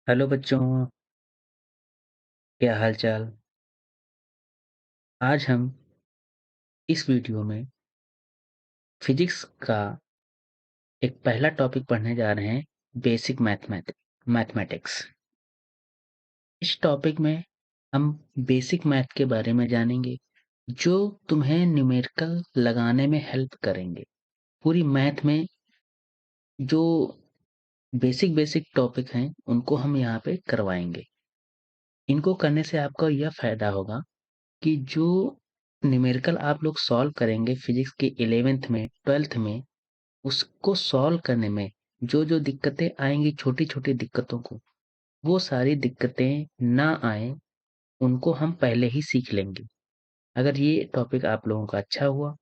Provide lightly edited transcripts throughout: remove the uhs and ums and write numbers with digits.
Hello बच्चों, क्या हाल चाल। आज हम इस वीडियो में फिजिक्स का एक पहला टॉपिक पढ़ने जा रहे हैं। Basic mathematics. इस टॉपिक में हम बेसिक मैथ के बारे में जानेंगे जो तुम्हें न्यूमेरिकल लगाने में हेल्प करेंगे। पूरी मैथ में जो बेसिक बेसिक टॉपिक हैं उनको हम यहाँ पे करवाएंगे। इनको करने से आपको यह फायदा होगा कि जो न्यूमेरिकल आप लोग सॉल्व करेंगे फिजिक्स के 11th में 12th में, उसको सॉल्व करने में जो जो दिक्कतें आएंगी, छोटी छोटी दिक्कतों को, वो सारी दिक्कतें ना आए, उनको हम पहले ही सीख लेंगे। अगर ये टॉपिक आप लोगों का अच्छा हुआ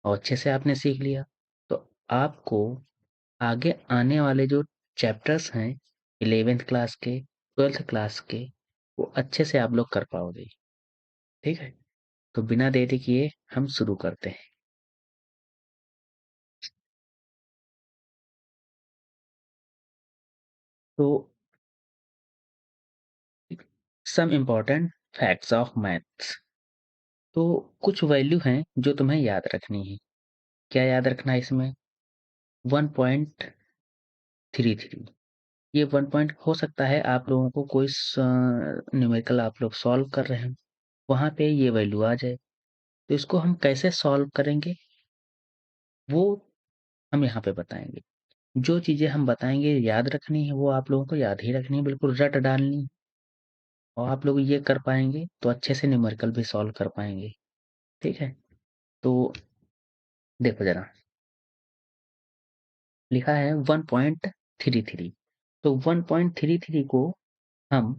और अच्छे से आपने सीख लिया तो आपको आगे आने वाले जो चैप्टर्स हैं 11th क्लास के 12th क्लास के, वो अच्छे से आप लोग कर पाओगे। ठीक है, तो बिना देरी किए हम शुरू करते हैं। तो some important facts of maths. तो कुछ वैल्यू हैं जो तुम्हें याद रखनी है। क्या याद रखना है इसमें? 1.33। ये 1 पॉइंट हो सकता है आप लोगों को कोई न्यूमेरिकल आप लोग सॉल्व कर रहे हैं, वहां पे ये वैल्यू आ जाए, तो इसको हम कैसे सॉल्व करेंगे वो हम यहाँ पे बताएंगे। जो चीजें हम बताएंगे याद रखनी है वो आप लोगों को याद ही रखनी है, बिल्कुल रट डालनी। और आप लोग ये कर पाएंगे तो अच्छे से न्यूमेरिकल भी सॉल्व कर पाएंगे। ठीक है, तो देखो जरा, लिखा है 1.33। तो 1.33 को हम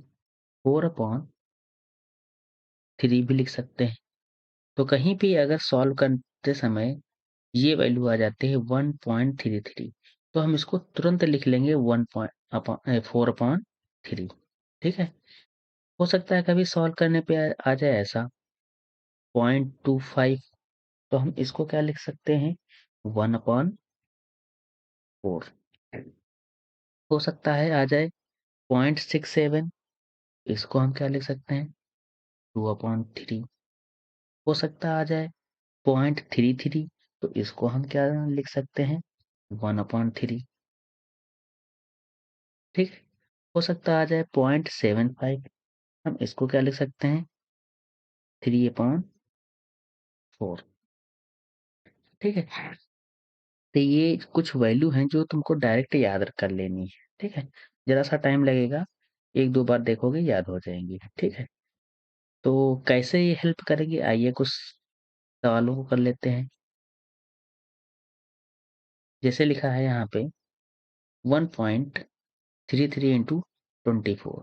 4/3 भी लिख सकते हैं। तो कहीं भी अगर सॉल्व करते समय ये वैल्यू आ जाती है 1.33, तो हम इसको तुरंत लिख लेंगे 4/3। ठीक है, हो सकता है कभी सॉल्व करने पे आ जाए ऐसा 0.25, तो हम इसको क्या लिख सकते हैं 1/4। हो सकता है आ जाए 0.67, इसको हम क्या लिख सकते हैं 2/3। हो सकता है आ जाए 0.33, तो इसको हम क्या लिख सकते हैं 1/3। ठीक है, हो सकता है आ जाए 0.75, हम इसको क्या लिख सकते हैं 3/4। ठीक है, तो ये कुछ वैल्यू हैं जो तुमको डायरेक्ट याद कर लेनी है। ठीक है, जरा सा टाइम लगेगा, एक दो बार देखोगे याद हो जाएंगी। ठीक है, तो कैसे ये हेल्प करेगी, आइए कुछ सवालों को कर लेते हैं। जैसे लिखा है यहाँ पे 1.33 इंटू 24,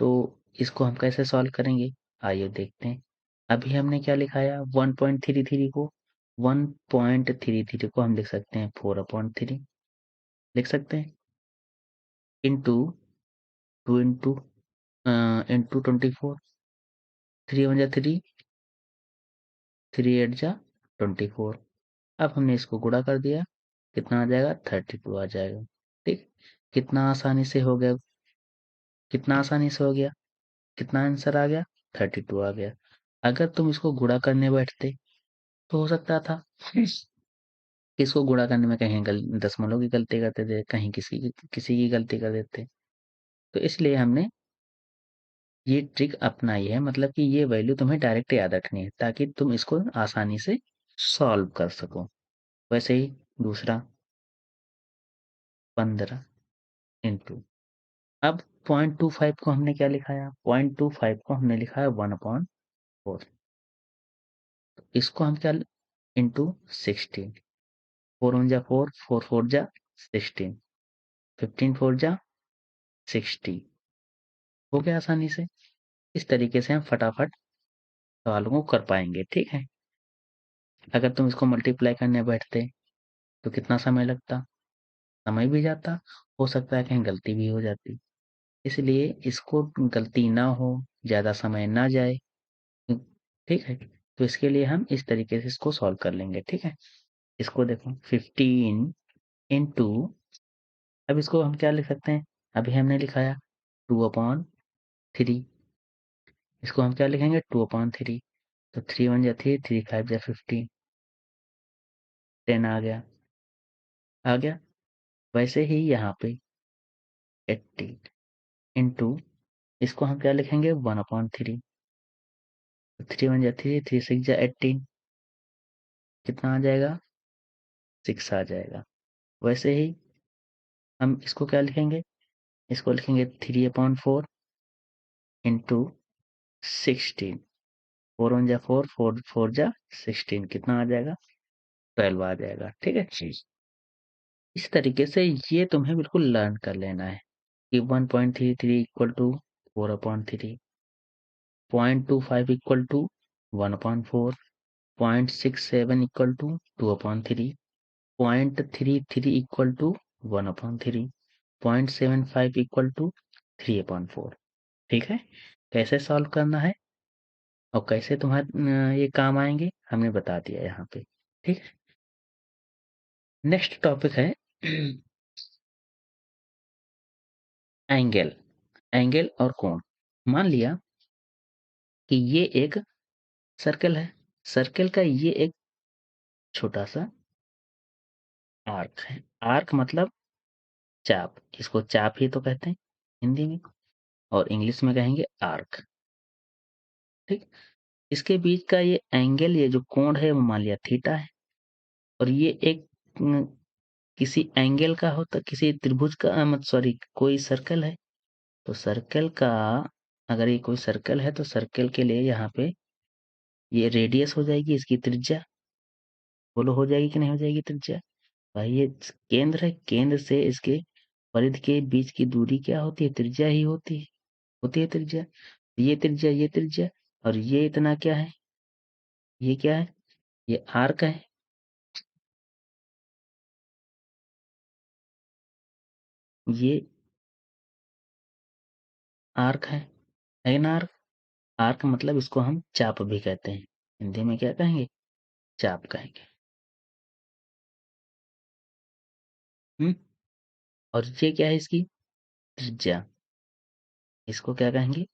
तो इसको हम कैसे सॉल्व करेंगे, आइए देखते हैं। अभी हमने क्या लिखाया 1.33 को, 1.33 को हम लिख सकते हैं 4/3, लिख सकते हैं इंटू 2 इंटू 24। 3 1 जा 3, 3 8 जा 24। अब हमने इसको गुणा कर दिया, कितना आ जाएगा 32 आ जाएगा। ठीक, कितना आसानी से हो गया, कितना आसानी से हो गया, कितना आंसर आ गया 32 आ गया। अगर तुम इसको गुणा करने बैठते तो हो सकता था इसको गुणा करने में कहीं दशमलव की गलती करते थे, कहीं किसी की गलती कर देते। तो इसलिए हमने ये ट्रिक अपनाई है, मतलब कि ये वैल्यू तुम्हें डायरेक्ट याद रखनी है ताकि तुम इसको आसानी से सॉल्व कर सको। वैसे ही दूसरा 15 इंटू, अब 0.25 को हमने क्या लिखाया, 0.25 को हमने लिखा है 1/4। इसको हम क्या, इंटू 16। 4 1 जा 4, 4 4 जा 16, 15 4 जा 60। हो गया आसानी से। इस तरीके से हम फटाफट सवालों को कर पाएंगे। ठीक है, अगर तुम इसको मल्टीप्लाई करने बैठते तो कितना समय लगता, समय भी जाता, हो सकता है कहीं गलती भी हो जाती। इसलिए इसको गलती ना हो, ज़्यादा समय ना जाए। ठीक है, तो इसके लिए हम इस तरीके से इसको सॉल्व कर लेंगे। ठीक है, इसको देखो 15 इंटू, अब इसको हम क्या लिख सकते हैं अभी हमने लिखाया 2/3। इसको हम क्या लिखेंगे 2/3। तो 3 1 जा 3, 3 5 जा 15, 10 आ गया। वैसे ही यहाँ पे 80 इंटू, इसको हम क्या लिखेंगे 1/3। 3 1 जा 3, 3 6 जा 18, कितना आ जाएगा 6 आ जाएगा। वैसे ही हम इसको क्या लिखेंगे, इसको लिखेंगे 3/4 इंटू 16। 4 1 जा 4, 4 4 जा 16, कितना आ जाएगा 12 आ जाएगा। ठीक है, इस तरीके से ये तुम्हें बिल्कुल लर्न कर लेना है कि 1.33 equal to 4/3, 0.25 equal to 1/4, 0.67 equal to 2/3, 0.33 equal to 1/3, 0.75 equal to 3/4। ठीक है, कैसे सॉल्व करना है और कैसे तुम्हारे ये काम आएंगे हमने बता दिया यहाँ पे। ठीक है, नेक्स्ट टॉपिक है एंगल। एंगल और कोण। मान लिया कि ये एक सर्कल है, सर्कल का ये एक छोटा सा आर्क है। आर्क मतलब चाप, इसको चाप ही तो कहते हैं हिंदी में, और इंग्लिश में कहेंगे आर्क। ठीक, इसके बीच का ये एंगल, ये जो कोण है वो मान लिया थीटा है। और ये एक किसी एंगल का होता, किसी त्रिभुज का मत सॉरी कोई सर्कल है, तो सर्कल का, अगर ये कोई सर्कल है तो सर्कल के लिए यहाँ पे ये रेडियस हो जाएगी, इसकी त्रिज्या। बोलो हो जाएगी कि नहीं हो जाएगी त्रिज्या? भाई ये केंद्र है, केंद्र से इसके परिधि के बीच की दूरी क्या होती है, त्रिज्या ही होती है त्रिज्या। ये त्रिज्या, ये त्रिज्या, और ये इतना क्या है, ये क्या है, ये आर्क है। ये आर्क है ना आर्क। आर्क मतलब इसको हम चाप भी कहते हैं, हिंदी में क्या कहेंगे, चाप कहेंगे। हम्म, और ये क्या है इसकी त्रिज्या, इसको क्या कहेंगे,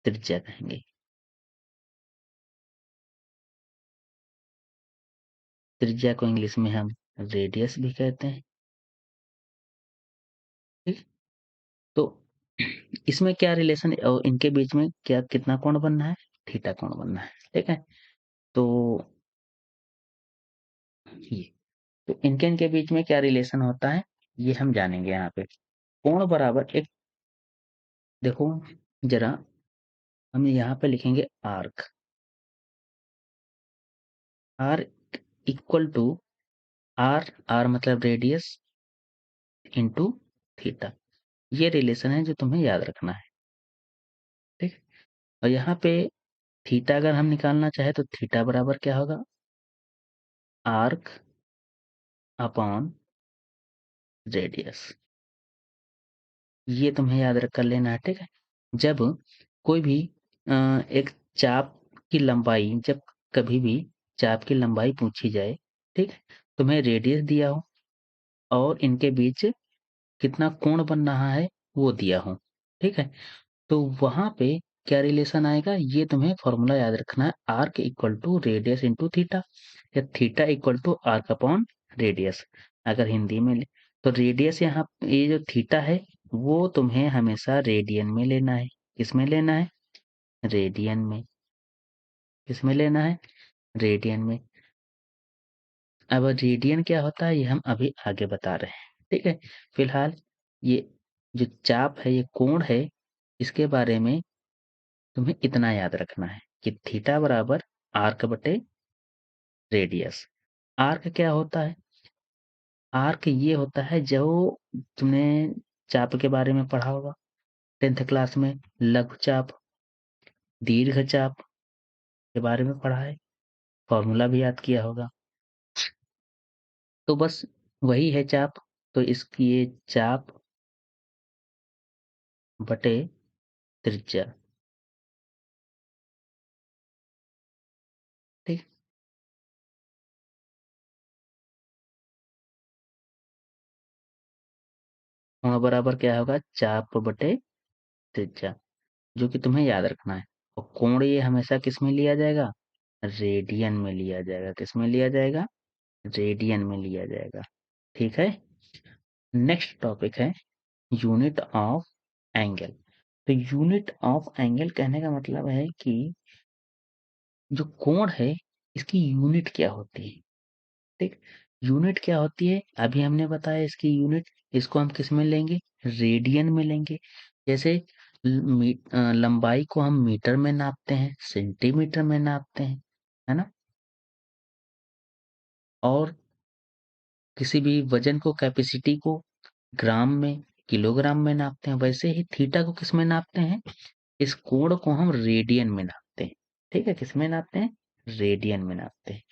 त्रिज्या कहेंगे। त्रिज्या को इंग्लिश में हम रेडियस भी कहते हैं। ठीक, तो इसमें क्या रिलेशन और इनके बीच में क्या कितना कोण बनना है, थीटा कोण बनना है। ठीक है, तो ये, तो इनके इनके बीच में क्या रिलेशन होता है ये हम जानेंगे यहाँ पे। कोण बराबर एक, देखो जरा, हम यहाँ पे लिखेंगे arc. R equal to R, R मतलब रेडियस, इंटू थीटा। ये रिलेशन है जो तुम्हें याद रखना है। ठीक, और यहाँ पे थीटा अगर हम निकालना चाहे तो थीटा बराबर क्या होगा, आर्क अपॉन रेडियस। ये तुम्हें याद रख कर लेना है। ठीक है, जब कोई भी एक चाप की लंबाई, जब कभी भी चाप की लंबाई पूछी जाए, ठीक है, तुम्हें रेडियस दिया हो और इनके बीच कितना कोण बन रहा है वो दिया हो, ठीक है, तो वहां पे क्या रिलेशन आएगा ये तुम्हें फॉर्मूला याद रखना है, arc equal to radius into theta, या theta equal to arc upon radius. अगर हिंदी में तो रेडियस, यहाँ ये जो थीटा है वो तुम्हें हमेशा रेडियन में लेना है। किसमें लेना है, रेडियन में। किसमें लेना है, रेडियन में। अब रेडियन क्या होता है ये हम अभी आगे बता रहे हैं। ठीक है, फिलहाल ये जो चाप है, ये कोण है, इसके बारे में तुम्हें इतना याद रखना है कि थीटा बराबर आर्क बटे रेडियस। आर्क क्या होता है, आर्क ये होता है जो तुमने चाप के बारे में पढ़ा होगा 10th क्लास में, लघु चाप, दीर्घ चाप के बारे में पढ़ा है, फॉर्मूला भी याद किया होगा। तो बस वही है चाप, तो इसकी ये चाप बटे त्रिज्या। ठीक, कोण बराबर क्या होगा, चाप बटे त्रिज्या, जो कि तुम्हें याद रखना है। और कोण ये हमेशा किस में लिया जाएगा, रेडियन में लिया जाएगा। किस में लिया जाएगा, रेडियन में लिया जाएगा। ठीक है। नेक्स्ट टॉपिक है यूनिट ऑफ एंगल। तो यूनिट ऑफ एंगल कहने का मतलब है कि जो कोण है इसकी यूनिट क्या होती है। ठीक, यूनिट क्या होती है अभी हमने बताया इसकी यूनिट। इसको हम किस में लेंगे, रेडियन में लेंगे। जैसे लंबाई को हम मीटर में नापते हैं, सेंटीमीटर में नापते हैं, है ना। और किसी भी वजन को, कैपेसिटी को ग्राम में, किलोग्राम में नापते हैं। वैसे ही थीटा को किस में नापते हैं, इस कोण को हम रेडियन में नापते हैं। ठीक है, किस में नापते हैं, रेडियन में नापते हैं।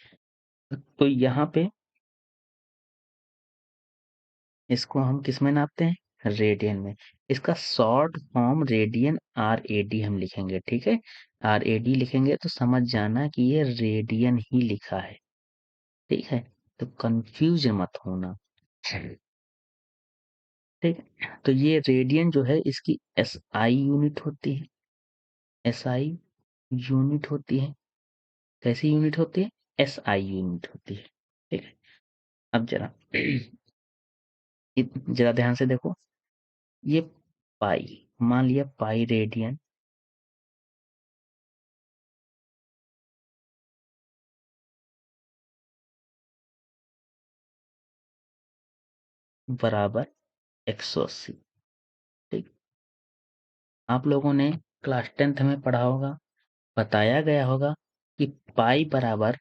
तो यहाँ पे इसको हम किस में नापते हैं, रेडियन में। इसका short form radian R A D हम लिखेंगे। ठीक है, आर ए डी लिखेंगे तो समझ जाना कि ये रेडियन ही लिखा है। ठीक है, तो कंफ्यूज मत होना। ठीक है, तो ये रेडियन जो है इसकी एस आई यूनिट होती है। एस आई यूनिट होती है। कैसी यूनिट होती है, एस आई यूनिट होती है। ठीक है, अब जरा जरा ध्यान से देखो। ये पाई, मान लिया पाई रेडियन बराबर 180। ठीक, आप लोगों ने क्लास 10th में पढ़ा होगा, बताया गया होगा कि पाई बराबर,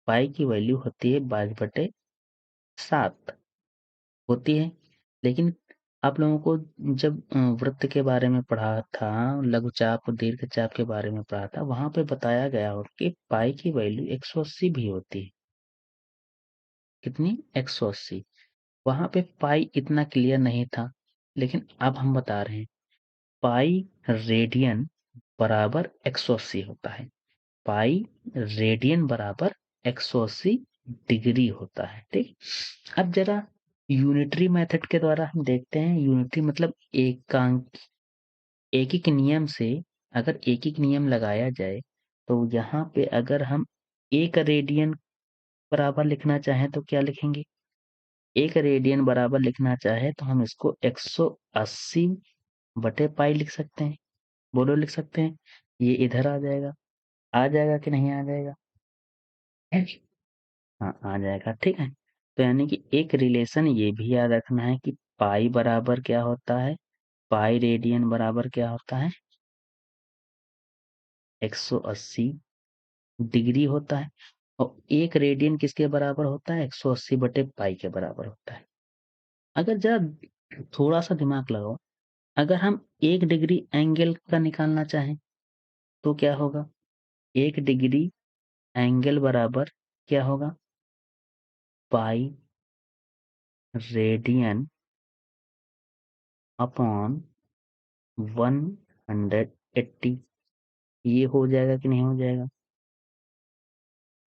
पाई की वैल्यू होती है 22/7 होती है। लेकिन आप लोगों को जब वृत्त के बारे में पढ़ा था, लघुचाप दीर्घ चाप के बारे में पढ़ा था, वहां पे बताया गया होगा कि पाई की वैल्यू 180 भी होती है। कितनी, 180। वहां पे पाई इतना क्लियर नहीं था, लेकिन अब हम बता रहे हैं पाई रेडियन बराबर 180 होता है। पाई रेडियन बराबर 180 डिग्री होता है। ठीक, अब जरा यूनिटरी मेथड के द्वारा हम देखते हैं। यूनिटरी मतलब एकांक, एक एक नियम से अगर एक एक नियम लगाया जाए तो यहाँ पे अगर हम एक रेडियन बराबर लिखना चाहें तो क्या लिखेंगे, एक रेडियन बराबर लिखना चाहे तो हम इसको 180 बटे पाई लिख सकते हैं। बोलो, लिख सकते हैं। ये इधर आ जाएगा कि नहीं आ जाएगा, है? हाँ, आ जाएगा। ठीक है, तो यानी कि एक रिलेशन ये भी याद रखना है कि पाई बराबर क्या होता है, पाई रेडियन बराबर क्या होता है, 180 डिग्री होता है। और एक रेडियन किसके बराबर होता है, 180 बटे पाई के बराबर होता है। अगर जरा थोड़ा सा दिमाग लगाओ, अगर हम एक डिग्री एंगल का निकालना चाहें तो क्या होगा, एक डिग्री एंगल बराबर क्या होगा, पाई रेडियन अपॉन 180। ये हो जाएगा कि नहीं हो जाएगा,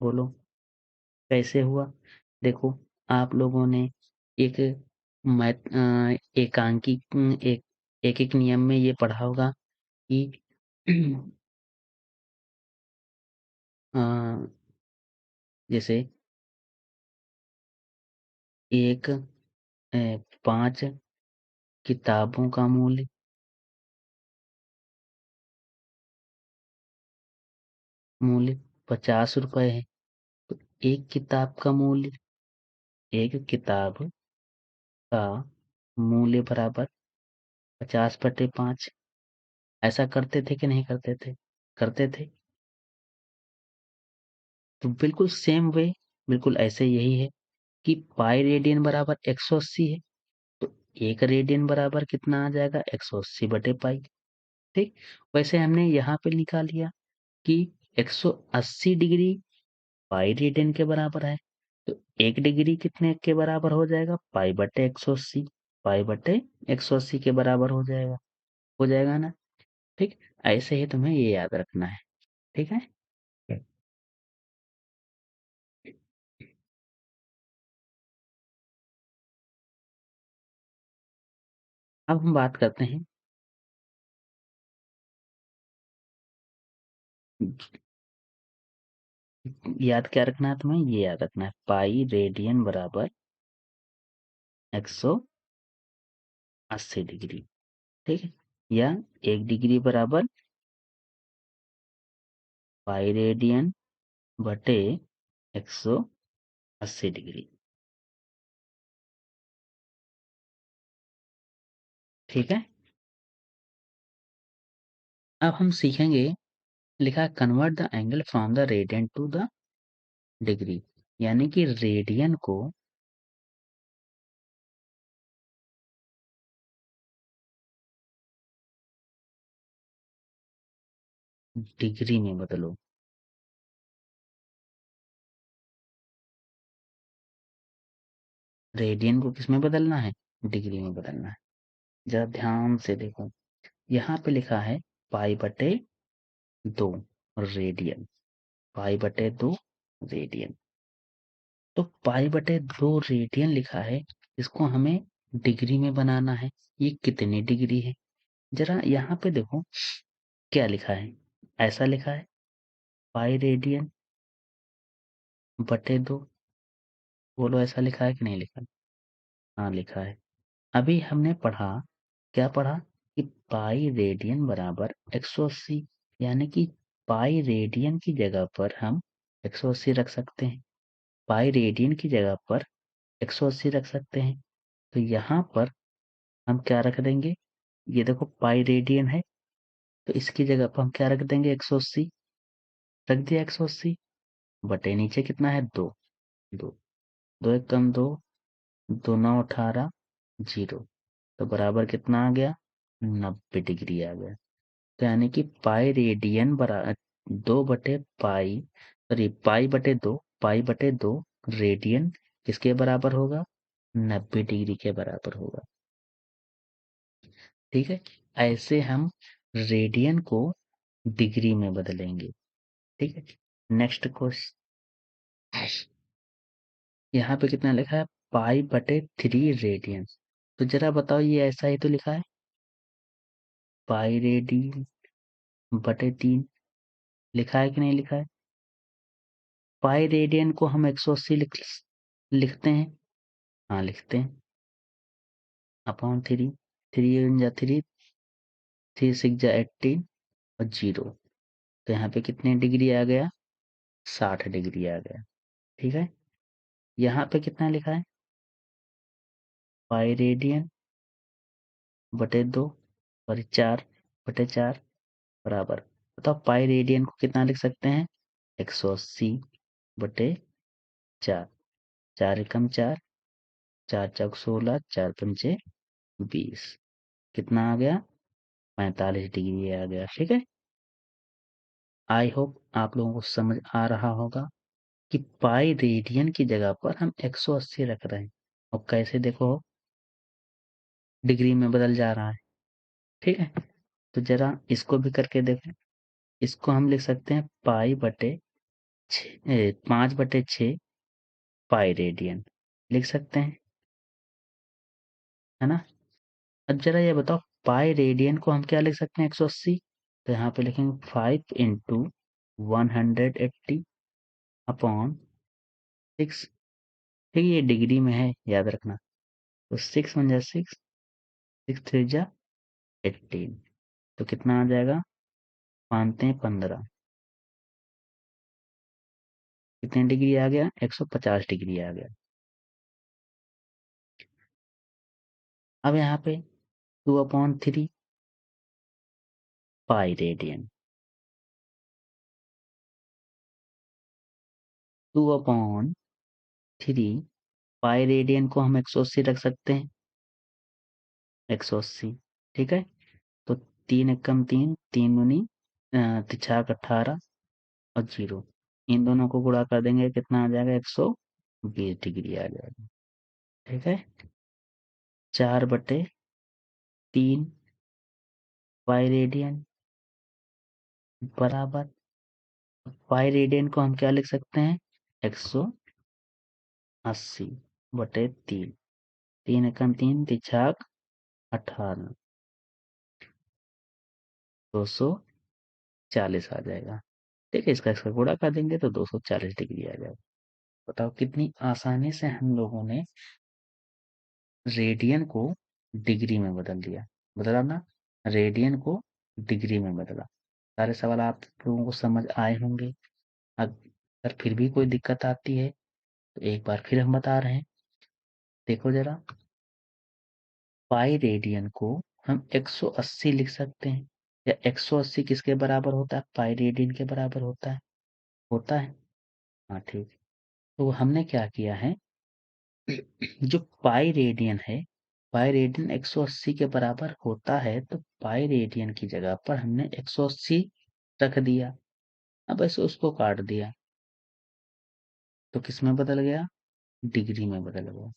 बोलो कैसे हुआ। देखो, आप लोगों ने एक मैथ एकांकी एक एक एक नियम में ये पढ़ा होगा कि अ, जैसे एक 5 किताबों का मूल्य, मूल्य 50 रुपए है। तो एक किताब का मूल्य, एक किताब का मूल्य बराबर 50/5। ऐसा करते थे कि नहीं करते थे, करते थे। तो बिल्कुल सेम वे, बिल्कुल ऐसे यही है कि पाई रेडियन बराबर 180 है। तो एक रेडियन बराबर कितना आ जाएगा, 180 बटे पाई। ठीक, वैसे हमने यहाँ पे निकाल लिया कि 180 डिग्री पाई रेडियन के बराबर है। तो एक डिग्री कितने के बराबर हो जाएगा, पाई बटे 180। पाई बटे 180 के बराबर हो जाएगा ना। ठीक, ऐसे ही तुम्हें ये याद रखना है। ठीक है। अब हम बात करते हैं याद क्या रखना है तुम्हें, ये याद रखना है पाई रेडियन बराबर 180 डिग्री, ठीक है, या 1 डिग्री बराबर पाई रेडियन बटे 180 डिग्री, ठीक है। अब हम सीखेंगे, लिखा है convert the angle from the radian to the degree, यानी कि रेडियन को डिग्री में बदलो। रेडियन को किस में बदलना है, डिग्री में बदलना है। जरा ध्यान से देखो, यहाँ पे लिखा है पाई बटे 2 रेडियन, पाई बटे 2 रेडियन। तो पाई बटे 2 रेडियन लिखा है, इसको हमें डिग्री में बनाना है। ये कितनी डिग्री है, जरा यहाँ पे देखो क्या लिखा है, ऐसा लिखा है पाई रेडियन बटे 2, बोलो ऐसा लिखा है कि नहीं लिखा है? हाँ लिखा है। अभी हमने पढ़ा, क्या पढ़ा, कि पाई रेडियन बराबर 180, यानी कि पाई रेडियन की जगह पर हम 180 रख सकते हैं, पाई रेडियन की जगह पर 180 रख सकते हैं। तो यहाँ पर हम क्या रख देंगे, ये देखो पाई रेडियन है, तो इसकी जगह पर हम क्या रख देंगे, 180 रख दिया, 180 बटे नीचे कितना है, 2, 2, 2 एक कम 2, 2 9 18, 0, तो बराबर कितना आ गया, 90 डिग्री आ गया। तो यानी कि पाई रेडियन बराबर 2/पाई, सॉरी पाई बटे 2, पाई बटे 2 रेडियन किसके बराबर होगा, 90 डिग्री के बराबर होगा, ठीक है। ऐसे हम रेडियन को डिग्री में बदलेंगे, ठीक है। नेक्स्ट क्वेश्चन, यहाँ पे कितना लिखा है, पाई बटे 3 रेडियन। तो जरा बताओ ये ऐसा ही तो लिखा है, पाई रेडियन बटे 3, लिखा है कि नहीं लिखा है। पाई रेडियन को हम 180 लिखते हैं, हाँ लिखते हैं, अपॉन 3, 3 जा 3, 3 6 जा 18 और 0, तो यहाँ पे कितने डिग्री आ गया, 60 डिग्री आ गया, ठीक है। यहाँ पे कितना लिखा है, पाई रेडियन बटे 2 और 4/4 बराबर, बताओ पाई रेडियन को कितना लिख सकते हैं, 180/4, 4 एकम 4, 4 चौक 16, 4 पंचे 20, कितना आ गया, 45 डिग्री आ गया, ठीक है। आई होप आप लोगों को समझ आ रहा होगा कि पाई रेडियन की जगह पर हम 180 रख रहे हैं, और कैसे देखो डिग्री में बदल जा रहा है, ठीक है। तो जरा इसको भी करके देखें, इसको हम लिख सकते हैं पाई बटे 5/6 पाई रेडियन, लिख सकते हैं, है ना। अब जरा ये बताओ पाई रेडियन को हम क्या लिख सकते हैं, 180, तो यहाँ पे लिखेंगे 5 × 180 अपॉन 6, ठीक है, ये डिग्री में है याद रखना, तो 6 × 1 6, 6 3 जा 18, तो कितना आ जाएगा, 5 3 15, कितने डिग्री आ गया, 150 डिग्री आ गया। अब यहाँ पे 2/3 पाई रेडियन, 2/3 पाई रेडियन को हम 180 रख सकते हैं, 180, ठीक है। तो 3 एकम 3, 3 दूनी 18 और 0, इन दोनों को गुणा कर देंगे, कितना आ जाएगा, 120 डिग्री आ जाएगा, ठीक है। 4/3 पाई रेडियन बराबर, पाई रेडियन को हम क्या लिख सकते हैं, 180/3, 3 एकम 3, तिछाक 18 240 आ जाएगा। ठीक है, इसका इसका गुणा कर देंगे तो 240 डिग्री आ जाएगा। बताओ कितनी आसानी से हम लोगों ने रेडियन को डिग्री में बदल दिया। बदला ना, रेडियन को डिग्री में बदला। सारे सवाल आप लोगों को समझ आए होंगे। अगर फिर भी कोई दिक्कत आती है तो एक बार फिर हम बता रहे हैं, देखो जरा। पाई रेडियन को हम 180 लिख सकते हैं, या 180 किसके बराबर होता है? पाई रेडियन के बराबर होता है। होता है, हाँ ठीक। तो हमने क्या किया है, जो पाई रेडियन है, पाई रेडियन 180 के बराबर होता है, तो पाई रेडियन की जगह पर हमने 180 रख दिया। अब ऐसे उसको काट दिया तो किस में बदल गया? डिग्री में बदल गया।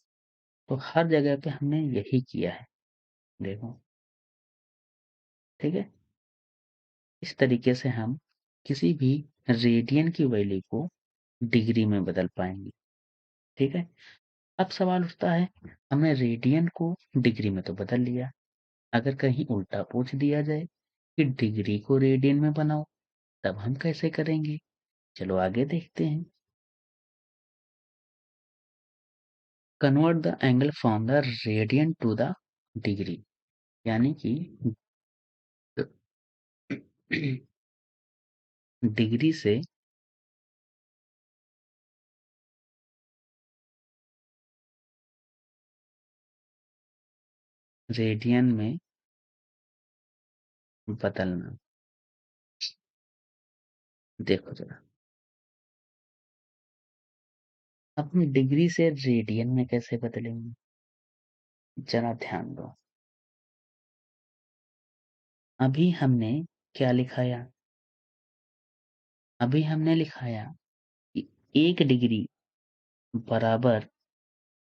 तो हर जगह पे हमने यही किया है, देखो। ठीक है, इस तरीके से हम किसी भी रेडियन की वैल्यू को डिग्री में बदल पाएंगे। ठीक है, अब सवाल उठता है, हमने रेडियन को डिग्री में तो बदल लिया, अगर कहीं उल्टा पूछ दिया जाए कि डिग्री को रेडियन में बनाओ, तब हम कैसे करेंगे? चलो आगे देखते हैं। Convert the angle from the radian to the degree, यानी कि डिग्री से रेडियन में बदलना। देखो जरा, अब हम डिग्री से रेडियन में कैसे बदलेंगे? जरा ध्यान दो। अभी हमने क्या लिखाया? अभी हमने लिखाया कि 1 डिग्री बराबर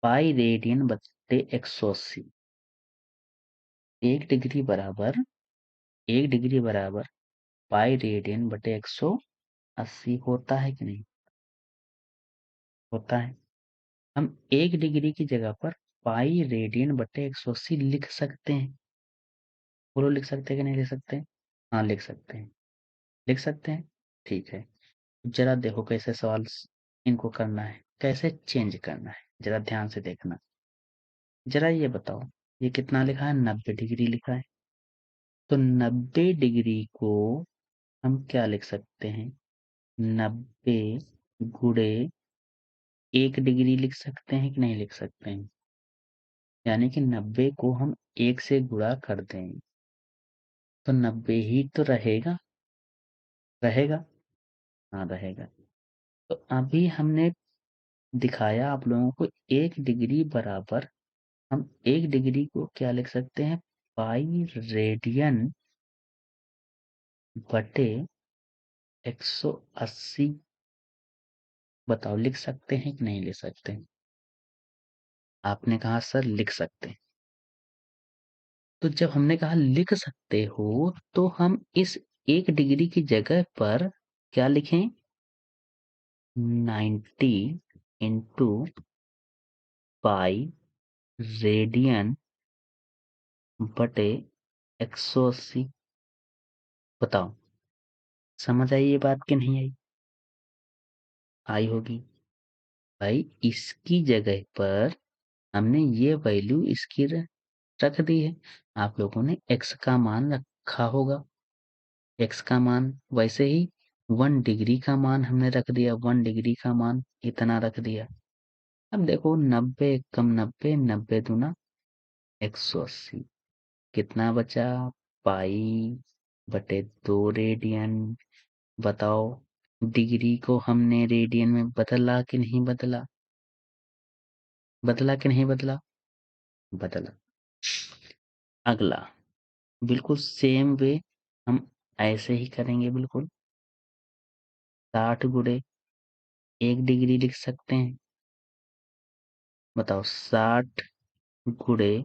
पाई रेडियन बटे 180। 1 डिग्री बराबर 1 डिग्री बराबर पाई रेडियन बटे 180 होता है कि नहीं? होता है। हम 1 डिग्री की जगह पर पाई रेडियन बटे 180 लिख सकते हैं। बोलो, लिख सकते हैं कि नहीं लिख सकते? हाँ, लिख सकते हैं। लिख सकते हैं, ठीक है। जरा देखो कैसे सवाल इनको करना है, कैसे चेंज करना है, जरा ध्यान से देखना। जरा ये बताओ, ये कितना लिखा है? 90 डिग्री लिखा है। तो 90 डिग्री को हम क्या लिख सकते हैं? 90 × 1 डिग्री लिख सकते हैं कि नहीं लिख सकते हैं? यानी कि 90 को हम 1 से गुणा कर दें तो 90 ही तो रहेगा। रहेगा, हाँ रहेगा। तो अभी हमने दिखाया आप लोगों को 1 डिग्री बराबर, हम 1 डिग्री को क्या लिख सकते हैं? पाई रेडियन बटे 180। बताओ, लिख सकते हैं कि नहीं लिख सकते? आपने कहा सर लिख सकते हैं। तो जब हमने कहा लिख सकते हो, तो हम इस 1 डिग्री की जगह पर क्या लिखें? 90 इंटू पाई रेडियन बटे 180। बताओ, समझ आई ये बात कि नहीं आई? आई होगी। भाई, इसकी जगह पर हमने ये वैल्यू इसकी रख दी है। आप लोगों ने x का मान रखा होगा। x का मान वैसे ही 1 डिग्री का मान हमने रख दिया, 1 डिग्री का मान इतना रख दिया। अब देखो, 90 कम 90, 90 दूना 180, कितना बचा? पाई बटे 2 रेडियन। बताओ, डिग्री को हमने रेडियन में बदला कि नहीं बदला? बदला कि नहीं बदला? बदला। अगला, बिल्कुल सेम वे हम ऐसे ही करेंगे। बिल्कुल 60 × 1 डिग्री लिख सकते हैं। बताओ, 60 ×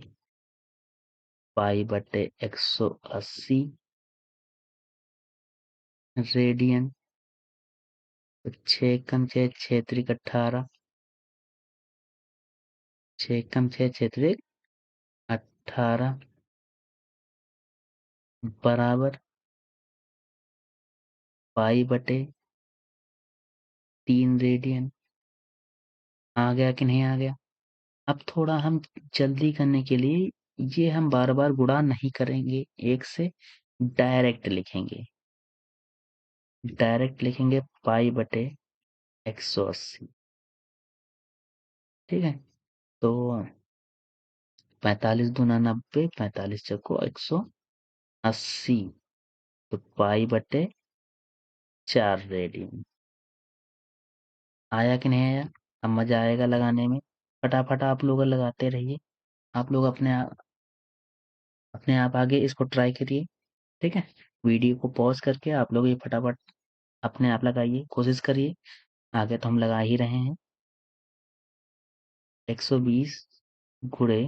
पाई बटे 180 रेडियन। तो 6 कम 6 6 त्रिक 18, 6 कम 6 6 त्रिक 18। बराबर पाई बटे 3 रेडियन। आ गया कि नहीं आ गया? अब थोड़ा हम जल्दी करने के लिए ये हम बार-बार गुणा नहीं करेंगे, एक से डायरेक्ट लिखेंगे। डायरेक्ट लिखेंगे पाई बटे 180। ठीक है? तो 45 दूना 90, 45 चौको 180, तो पाई बटे 4 रेडियन। आया कि नहीं आया? अब मजा आएगा लगाने में। फटाफट आप लोग लगाते रहिए। आप लोग अपने आप आगे इसको ट्राई करिए। ठीक है? वीडियो को पॉज करके आप लोग ये फटाफट अपने आप लगाइए, कोशिश करिए। आगे तो हम लगा ही रहे हैं। 120 गुणे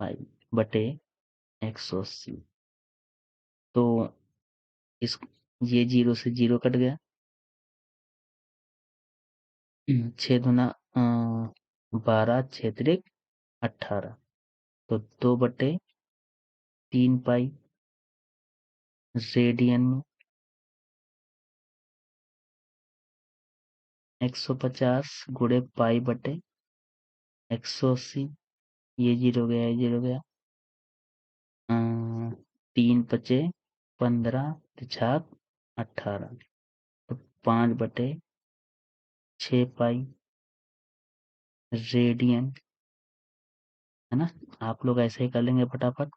पाई बटे 180। तो इस ये 0 से 0 कट गया। 6 दूना 12, 6 त्रिक 18, तो 2/3 पाई रेडियन में 150 गुणे पाई बटे 180। ये 0 गया, ये 0 गया। 3 × 5 = 15, 18, तो 5/6 पाई रेडियन। है ना? आप लोग ऐसे ही कर लेंगे फटाफट।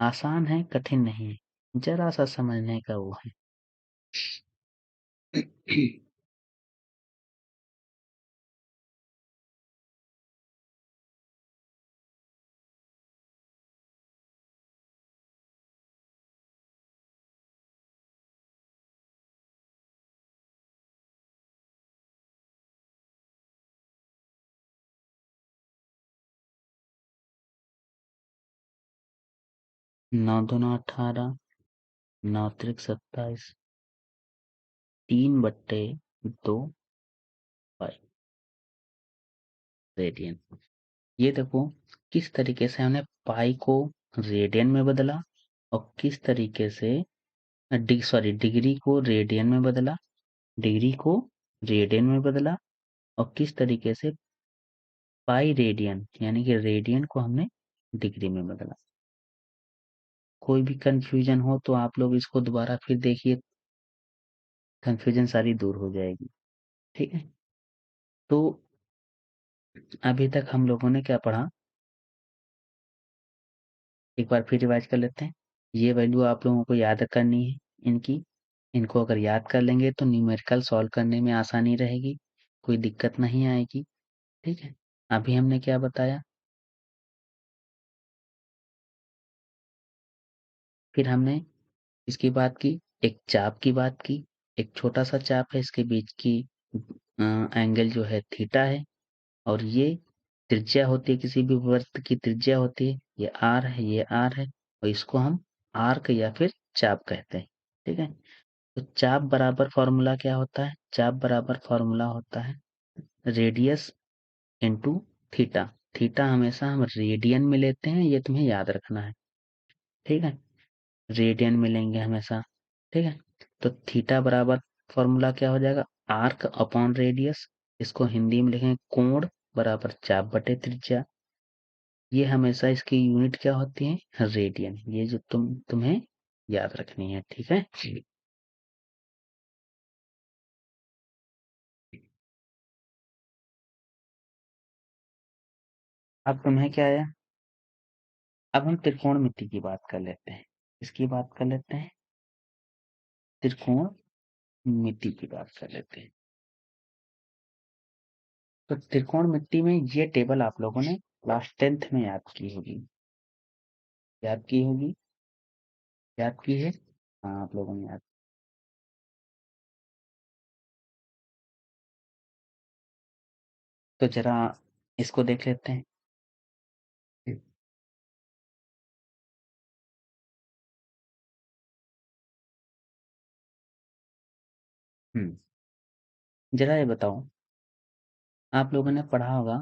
आसान है, कठिन नहीं है, जरा सा समझने का वो है। 9 दूना 18, 9 त्रिक 27, 3/2 पाई रेडियन। ये देखो किस तरीके से हमने पाई को रेडियन में बदला, और किस तरीके से डिग्री को रेडियन में बदला, डिग्री को रेडियन में बदला, और किस तरीके से पाई रेडियन यानी कि रेडियन को हमने डिग्री में बदला। कोई भी कंफ्यूजन हो तो आप लोग इसको दोबारा फिर देखिए, कंफ्यूजन सारी दूर हो जाएगी। ठीक है? तो अभी तक हम लोगों ने क्या पढ़ा, एक बार फिर रिवाइज कर लेते हैं। ये वैल्यू आप लोगों को याद करनी है इनकी। इनको अगर याद कर लेंगे तो न्यूमेरिकल सॉल्व करने में आसानी रहेगी, कोई दिक्कत नहीं आएगी। ठीक है? अभी हमने क्या बताया, फिर हमने इसकी बात की, एक चाप की बात की। एक छोटा सा चाप है, इसके बीच की एंगल जो है थीटा है, और ये त्रिज्या होती है, किसी भी वृत्त की त्रिज्या होती है। ये आर है, ये आर है, और इसको हम आर्क या फिर चाप कहते हैं। ठीक है? तो चाप बराबर फॉर्मूला क्या होता है? चाप बराबर फॉर्मूला होता है रेडियस इनटू थीटा। थीटा हमेशा हम रेडियन में लेते हैं, ये तुम्हें याद रखना है। ठीक है? रेडियन में लेंगे हमेशा। ठीक है? तो थीटा बराबर फॉर्मूला क्या हो जाएगा? Arc upon radius. इसको हिंदी में लिखें कोण बराबर चाप बटे त्रिज्या। ये हमेशा इसकी यूनिट क्या होती है? रेडियन। ये जो तुम्हें याद रखनी है। ठीक है? अब तुम्हें क्या है? अब हम त्रिकोणमिति की बात कर लेते हैं। इसकी बात कर लेते हैं, त्रिकोणमिति की बात कर लेते हैं। तो त्रिकोणमिति में ये टेबल आप लोगों ने क्लास 10th में याद की होगी। याद की होगी? याद की है? हाँ, आप लोगों ने याद। तो जरा इसको देख लेते हैं। हम्म जरा ये बताओ, आप लोगों ने पढ़ा होगा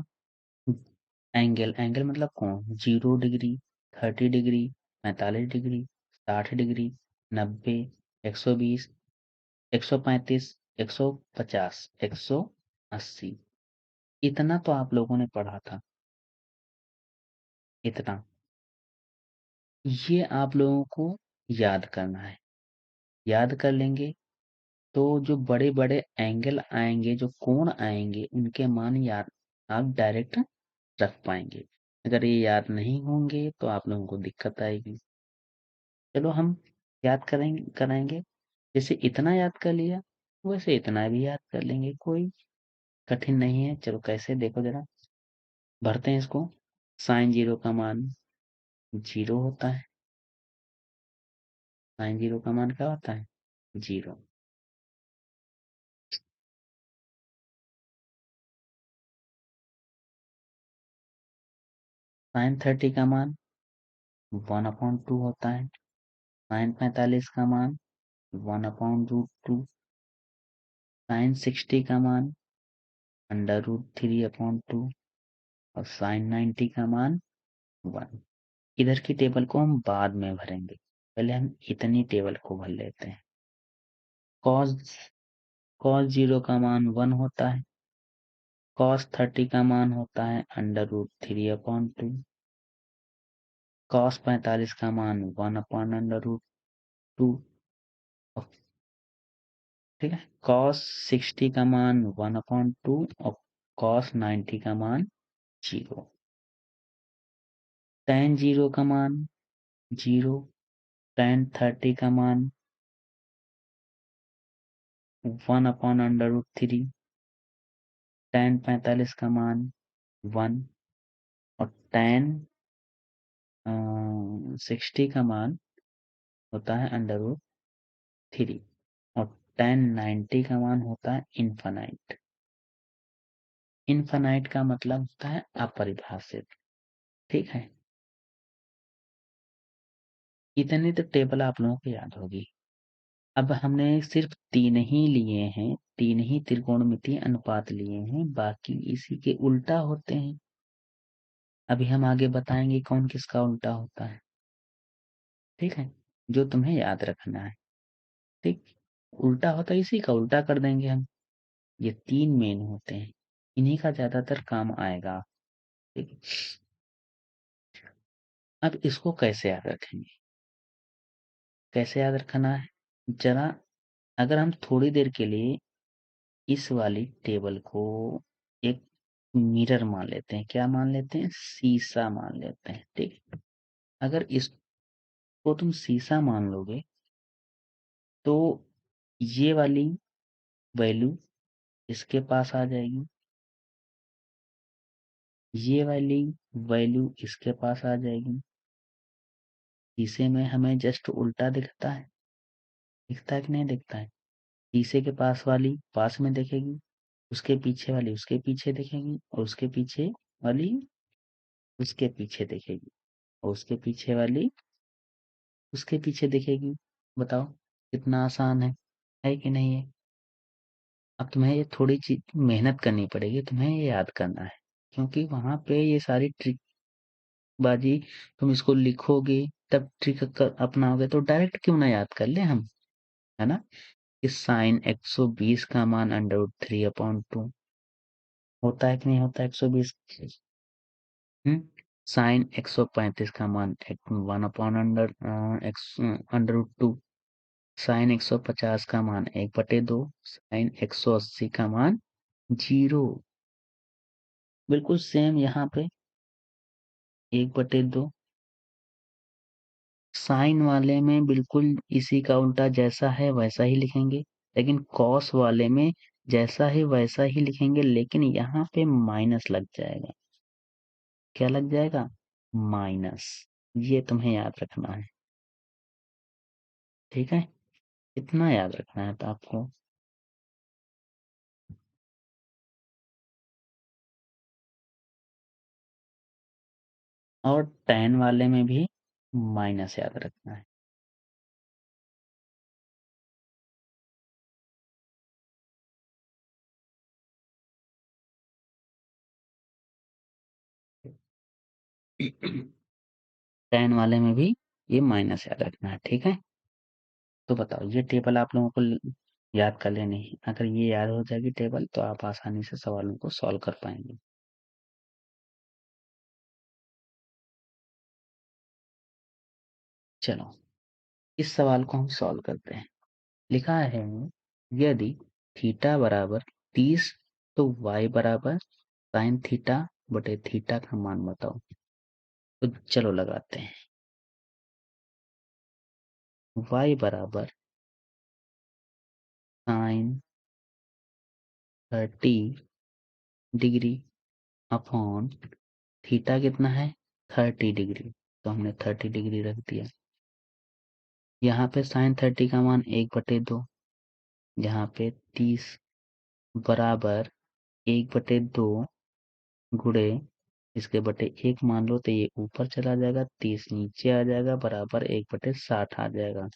एंगल। एंगल मतलब कौन? 0 डिग्री, 30 डिग्री, 45 डिग्री, 60 डिग्री, 90, 120, 135, 150, 180। इतना तो आप लोगों ने पढ़ा था, इतना। ये आप लोगों को याद करना है। याद कर लेंगे तो जो बड़े-बड़े एंगल आएँगे, जो कोण आएँगे, उनके मान याद आप डायरेक्ट रख पाएँगे। अगर ये याद नहीं होंगे तो आप लोगों को दिक्कत आएगी। चलो हम याद कराएँगे। जैसे इतना याद कर लिया, वैसे इतना भी याद कर लेंगे, कोई कठिन नहीं है। चलो कैसे देखो ज़रा, भरते हैं इसको। साइन 0 का मान 0 होता है। साइन 0 का मान क्या होता है? 0। साइन 30 का मान 1/2 होता है। साइन 45 का मान 1/√2। साइन 60 का मान √3/2 और साइन 90 का मान 1। इधर की टेबल को हम बाद में भरेंगे, पहले हम इतनी टेबल को भर लेते हैं। कॉस कॉस 0 का मान 1 होता है। कॉस 30 का मान होता है √3/2। कॉस 45 का मान 1/√2। ठीक है। कॉस 60 का मान 1/2 और कॉस 90 का मान 0। tan 0 का मान 0। tan 30 का मान 1/√3। tan 45 का मान 1 और tan 60 का मान होता है √3 और tan 90 का मान होता है इनफाइनाइट। इनफाइनाइट का मतलब होता है अपरिभाषित। ठीक है। इतनी तो टेबल आप लोगों को याद होगी। अब हमने सिर्फ 3 ही लिए हैं, 3 ही त्रिकोणमितीय अनुपात लिए हैं, बाकी इसी के उल्टा होते हैं। अभी हम आगे बताएंगे कौन किसका उल्टा होता है। ठीक है। जो तुम्हें याद रखना है। ठीक। उल्टा होता है इसी का उल्टा कर देंगे हम। ये 3 मेन होते हैं, इन्हीं का ज्यादातर काम आएगा। ठीक है। अब इसको कैसे याद रखेंगे? कैसे याद रखना है? जरा अगर हम थोड़ी देर के लिए इस वाली टेबल को एक मिरर मान लेते हैं, क्या मान लेते हैं? शीशा मान लेते हैं। ठीक। अगर इसको तुम शीशा मान लोगे तो ये वाली वैल्यू इसके पास आ जाएगी, ये वाली वैल्यू इसके पास आ जाएगी। शीशे में हमें जस्ट उल्टा दिखता है, दिखता है कि नहीं दिखता है? शीशे के पास वाली पास में दिखेगी, उसके पीछे वाली उसके पीछे दिखेगी और उसके पीछे वाली उसके पीछे दिखेगी और उसके पीछे वाली उसके पीछे दिखेगी। बताओ कितना आसान है कि नहीं है? अब तुम्हें ये थोड़ी चीज मेहनत करनी पड़ेगी, तुम्हें ये याद करना है, क्योंकि वहां पे ये सारी ट्रिक बाजी तुम इसको लिखोगे तब ट्रिक अपनाओगे तो डायरेक्ट क्यों ना याद कर ले हम, है ना? इस साइन 120 का मान √3/2 होता है कि नहीं होता? 120। साइन 135 का मान 1/√2। साइन 150 का मान 1/2। साइन 180 का मान 0। बिल्कुल सेम यहाँ पे 1/2। साइन वाले में बिल्कुल इसी का उल्टा जैसा है वैसा ही लिखेंगे, लेकिन कॉस वाले में जैसा है वैसा ही लिखेंगे, लेकिन यहाँ पे माइनस लग जाएगा। क्या लग जाएगा? माइनस। ये तुम्हें याद रखना है। ठीक है। इतना याद रखना है तो आपको। और tan वाले में भी माइनस याद रखना है। tan वाले में भी ये माइनस याद रखना है, ठीक है? तो बताओ ये टेबल आप लोगों को याद कर लेनी है। अगर ये याद हो जाएगी टेबल तो आप आसानी से सवालों को सॉल्व कर पाएंगे। चलो इस सवाल को हम सॉल्व करते हैं। लिखा है यदि थीटा बराबर 30 तो y बराबर साइन थीटा बटे थीटा का मान बताओ। तो चलो लगाते हैं। y बराबर साइन 30 डिग्री अपॉन थीटा कितना है 30 डिग्री, तो हमने 30 डिग्री रख दिया। यहाँ पे साइन 30 का मान 1/2, यहाँ पे 30 बराबर 1/2 गुणे इसके बटे 1 मान लो तो ये ऊपर चला जाएगा, 30 नीचे आ जाएगा, बराबर 1/60 आ जाएगा।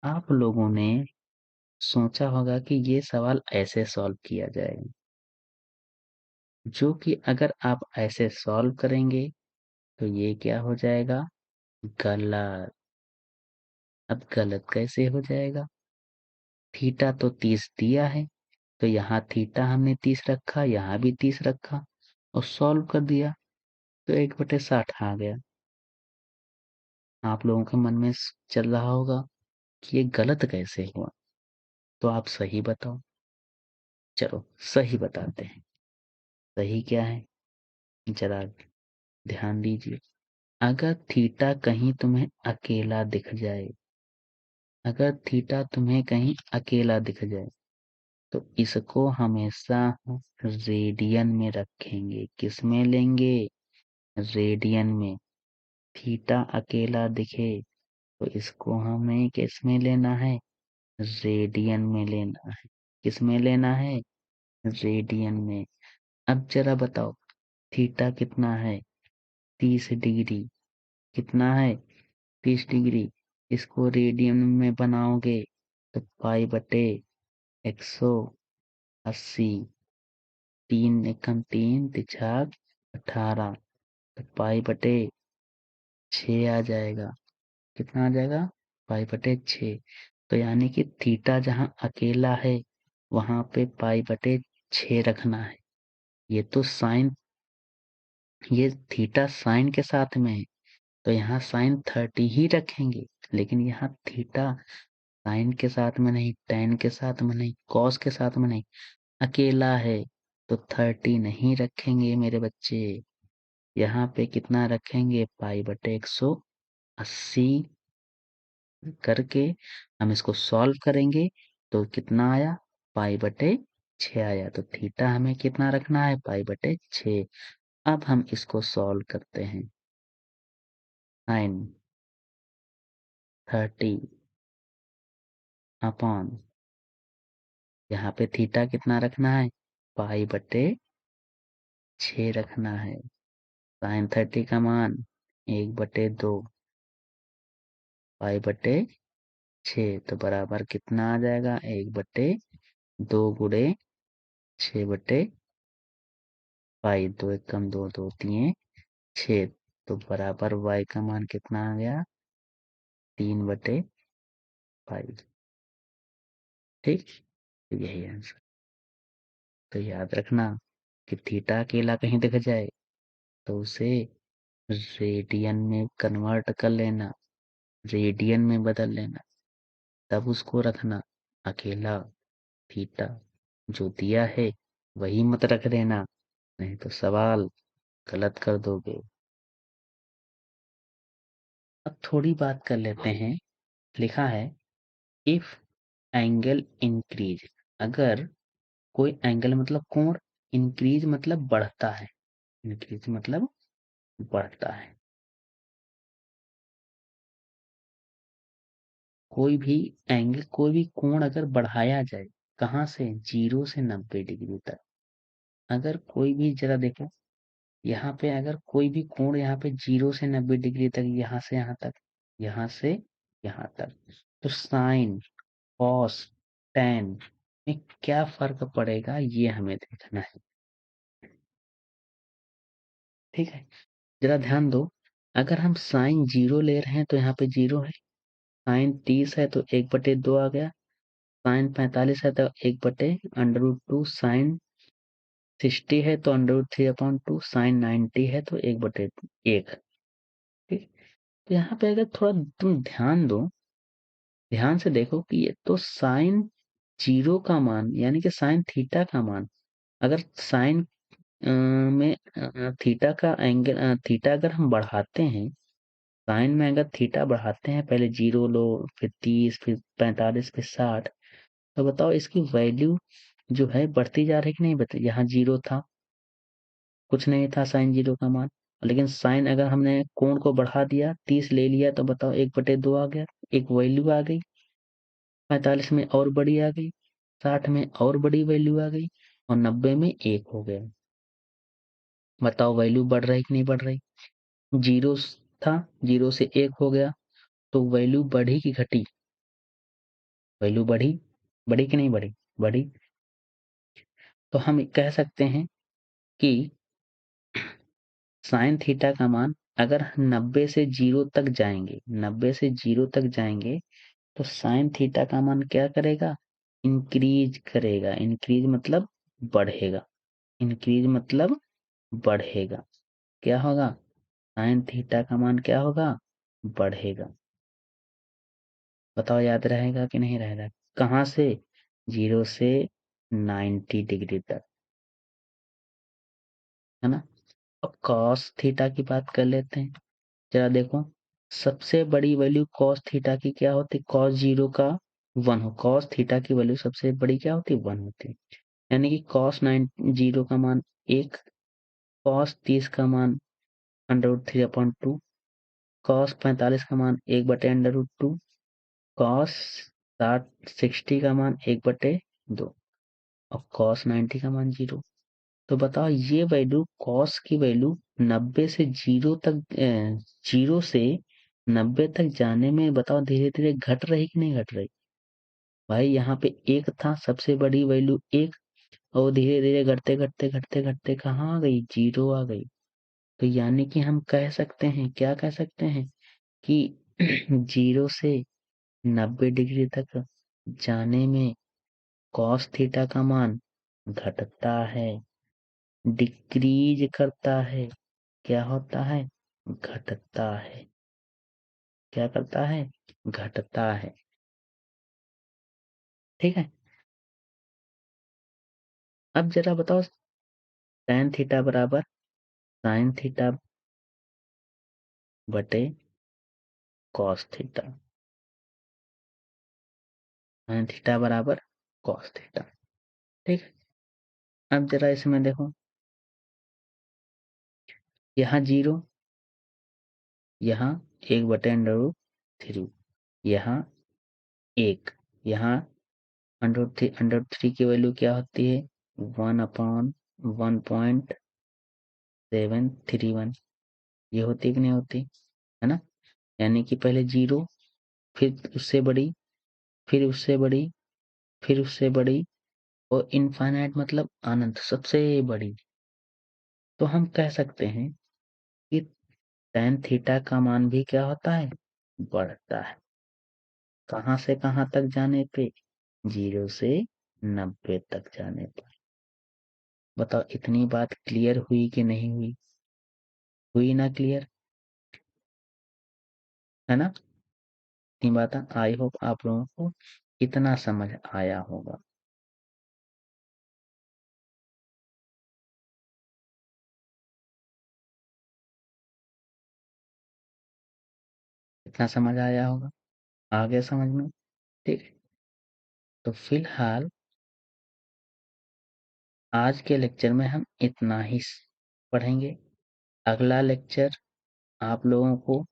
आप लोगों ने सोचा होगा कि ये सवाल ऐसे सॉल्व किया जाएगा, जो कि अगर आप ऐसे सॉल्व करेंगे तो ये क्या हो जाएगा, गलत। अब गलत कैसे हो जाएगा, थीटा तो 30 दिया है, तो यहाँ थीटा हमने 30 रखा, यहाँ भी 30 रखा और सॉल्व कर दिया तो 1/60 आ गया। आप लोगों के मन में चल रहा होगा कि ये गलत कैसे हुआ, तो आप सही बताओ। चलो सही बताते हैं। सही क्या है जरा ध्यान दीजिए। अगर थीटा कहीं तुम्हें अकेला दिख जाए, अगर थीटा तुम्हें कहीं अकेला दिख जाए तो इसको हमेशा रेडियन में रखेंगे। किस में लेंगे, रेडियन में। थीटा अकेला दिखे तो इसको हमें किस में लेना है, रेडियन में लेना है। किस में लेना है, रेडियन में। अब जरा बताओ थीटा कितना है 30 डिग्री, कितना है 30 डिग्री। इसको रेडियन में बनाओगे तो पाई बटे 180, 3 एकम 3 तिछाक 18, तो पाई बटे 6 आ जाएगा। कितना आ जाएगा, पाई बटे 6। तो यानी कि थीटा जहाँ अकेला है वहां पे पाई बटे 6 रखना है। ये तो साइन, ये थीटा साइन के साथ में है तो यहाँ साइन 30 ही रखेंगे, लेकिन यहाँ थीटा साइन के साथ में नहीं, टेन के साथ में नहीं, कॉस के साथ में नहीं, अकेला है तो 30 नहीं रखेंगे मेरे बच्चे। यहाँ पे कितना रखेंगे, पाई बटे 180 करके हम इसको सॉल्व करेंगे तो कितना आया, पाई बटे 6 आया। तो थीटा हमें कितना रखना है, पाई बटे 6। अब हम इसको सॉल्व करते हैं। साइन 30 अपॉन यहाँ पे थीटा कितना रखना है, पाई बटे 6 रखना है। साइन 30 का मान 1/2 पाई बटे 6, तो बराबर कितना आ जाएगा, 1/2 गुणे 6/पाई, 2 एकम 2, 2 तिये 6, तो बराबर y का मान कितना आ गया, 3/पाई। ठीक, तो यही आंसर। तो याद रखना कि थीटा अकेला कहीं दिख जाए तो उसे रेडियन में कन्वर्ट कर लेना, रेडियन में बदल लेना, तब उसको रखना। अकेला थीटा जो दिया है वही मत रख देना, नहीं तो सवाल गलत कर दोगे। अब थोड़ी बात कर लेते हैं। लिखा है इफ एंगल इंक्रीज, अगर कोई एंगल मतलब कोण, इंक्रीज मतलब बढ़ता है, इंक्रीज मतलब बढ़ता है। कोई भी एंगल, कोई भी कोण अगर बढ़ाया जाए, कहाँ से, 0 से 90 डिग्री तक। अगर कोई भी जरा देखो यहाँ पे, अगर कोई भी कोण यहाँ पे 0 से 90 डिग्री तक, यहाँ से यहाँ तक, यहाँ से यहाँ तक, तो साइन कॉस टेन में क्या फर्क पड़ेगा ये हमें देखना है। ठीक है, जरा ध्यान दो। अगर हम साइन 0 ले रहे हैं तो यहाँ पे 0 है, साइन 30 है तो 1/2 आ गया, साइन 45 है तो 1/√2, साइन 60 है तो √3/2, साइन 90 है तो 1/1। ठीक, तो यहाँ पे अगर थोड़ा तुम ध्यान दो, ध्यान से देखो कि ये तो साइन 0 का मान यानी कि साइन थीटा का मान, अगर साइन में थीटा का एंगल, थीटा अगर हम बढ़ाते हैं, साइन में अगर थीटा बढ़ाते हैं, पहले 0 लो, फिर 30, फिर 45, फिर 60, तो बताओ इसकी वैल्यू जो है बढ़ती जा रही है कि नहीं बढ़ती? यहाँ 0 था, कुछ नहीं था साइन 0 का मान, लेकिन साइन अगर हमने कोण को बढ़ा दिया, 30 ले लिया, तो बताओ 1/2 आ गया, एक वैल्यू आ गई, 45 में और बड़ी आ गई, 60 में और बड़ी वैल्यू आ गई, और 90 में 1 हो गया। बताओ वैल्यू बढ़ रही कि नहीं बढ़ रही? 0 था, 0 से 1 हो गया, तो वैल्यू बढ़ी कि घटी? वैल्यू बढ़ी, बढ़ी कि नहीं बढ़ी? बढ़ी। तो हम कह सकते हैं कि साइन थीटा का मान अगर 90 से 0 तक जाएंगे, 90 से 0 तक जाएंगे, तो साइन थीटा का मान क्या करेगा? इंक्रीज करेगा। इंक्रीज मतलब बढ़ेगा, इंक्रीज मतलब बढ़ेगा। क्या होगा? साइन थीटा का मान क्या होगा? बढ़ेगा। बताओ याद रहेगा कि नहीं रहेगा? कहाँ से? 0 से 90 डिग्री तक, है ना? अब कॉस थीटा की बात कर लेते हैं। जरा देखो, सबसे बड़ी वैल्यू कॉस थीटा की क्या होती? कॉस 0 का 1 हो, कॉस थीटा की वैल्यू सबसे बड़ी क्या होती? 1 होती है। यानी कि कॉस 0 का मान 1, कॉस 30 का मान √3/2, कॉस 45 का मान 1/√2, कॉस 60 का मान 1/2, और कॉस 90 का मान 0। तो बताओ ये वैल्यू, कॉस की वैल्यू 90 से 0 तक, 0 से 90 तक जाने में बताओ धीरे धीरे घट रही कि नहीं घट रही? भाई यहाँ पे 1 था, सबसे बड़ी वैल्यू 1, और धीरे धीरे घटते घटते घटते घटते कहाँ आ गई? 0 आ गई। तो यानी कि हम कह सकते हैं, क्या कह सकते हैं कि 0 से 90 डिग्री तक जाने में कॉस थीटा का मान घटता है, डिक्रीज करता है। क्या होता है? घटता है। क्या करता है? घटता है। ठीक है। अब जरा बताओ, tan थीटा बराबर sin थीटा बटे cos थीटा, sin थीटा बराबर cos थीटा। ठीक है। अब जरा इसमें देखो, यहाँ 0, यहाँ 1/√3, यहाँ 1, यहाँ √3 की वैल्यू क्या होती है? 1/1.731, ये होती है कि नहीं होती? है ना? यानी कि पहले 0, फिर उससे बड़ी, फिर उससे बड़ी, फिर उससे बड़ी, और इनफाइनाइट मतलब अनंत, सबसे बड़ी। तो हम कह सकते हैं कि tan थीटा का मान भी क्या होता है? बढ़ता है। कहाँ से कहाँ तक जाने पे? 0 से 90 तक जाने पर। बताओ इतनी बात क्लियर हुई कि नहीं हुई? हुई ना क्लियर? है ना? इतनी बात, आई होप आप लोगों को इतना समझ आया होगा। इतना समझ आया होगा, आ गया समझ में? ठीक है। तो फिलहाल आज के लेक्चर में हम इतना ही पढ़ेंगे। अगला लेक्चर आप लोगों को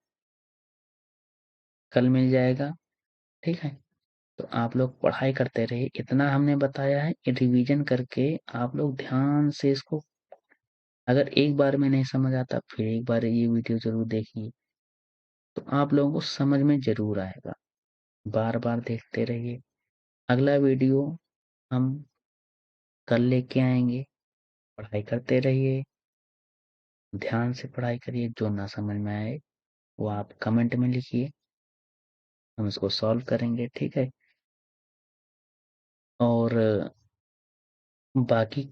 कल मिल जाएगा। ठीक है। तो आप लोग पढ़ाई करते रहिए, इतना हमने बताया है, रिवीजन करके आप लोग ध्यान से इसको, अगर एक बार में नहीं समझ आता फिर एक बार ये वीडियो जरूर देखिए, तो आप लोगों को समझ में जरूर आएगा। बार बार देखते रहिए। अगला वीडियो हम कल लेके आएंगे। पढ़ाई करते रहिए, ध्यान से पढ़ाई करिए, जो ना समझ में आए वो आप कमेंट में लिखिए, हम इसको सॉल्व करेंगे, ठीक है? और बाकी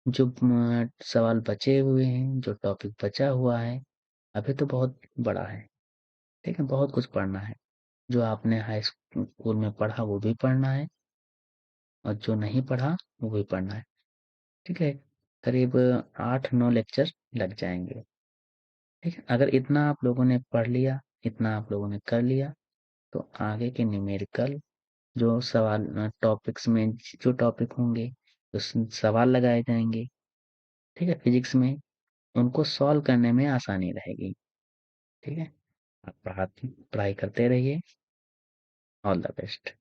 जो सवाल बचे हुए हैं, जो टॉपिक बचा हुआ है, अभी तो बहुत बड़ा है, ठीक है? बहुत कुछ पढ़ना है। जो आपने हाई स्कूल में पढ़ा वो भी पढ़ना है और जो नहीं पढ़ा वो भी पढ़ना है, ठीक है? करीब 8-9 लेक्चर लग जाएँगे, ठीक है? अगर इतना आप लोगों ने पढ़ लिया, इतना आप लोगों ने कर लिया, तो आगे के न्यूमेरिकल जो सवाल टॉपिक्स में जो टॉपिक होंगे, उस सवाल लगाए जाएँगे, ठीक है? फिज़िक्स में उनको सॉल्व करने में आसानी रहेगी, ठीक है? आप पढ़ाई करते रहिए। All the best.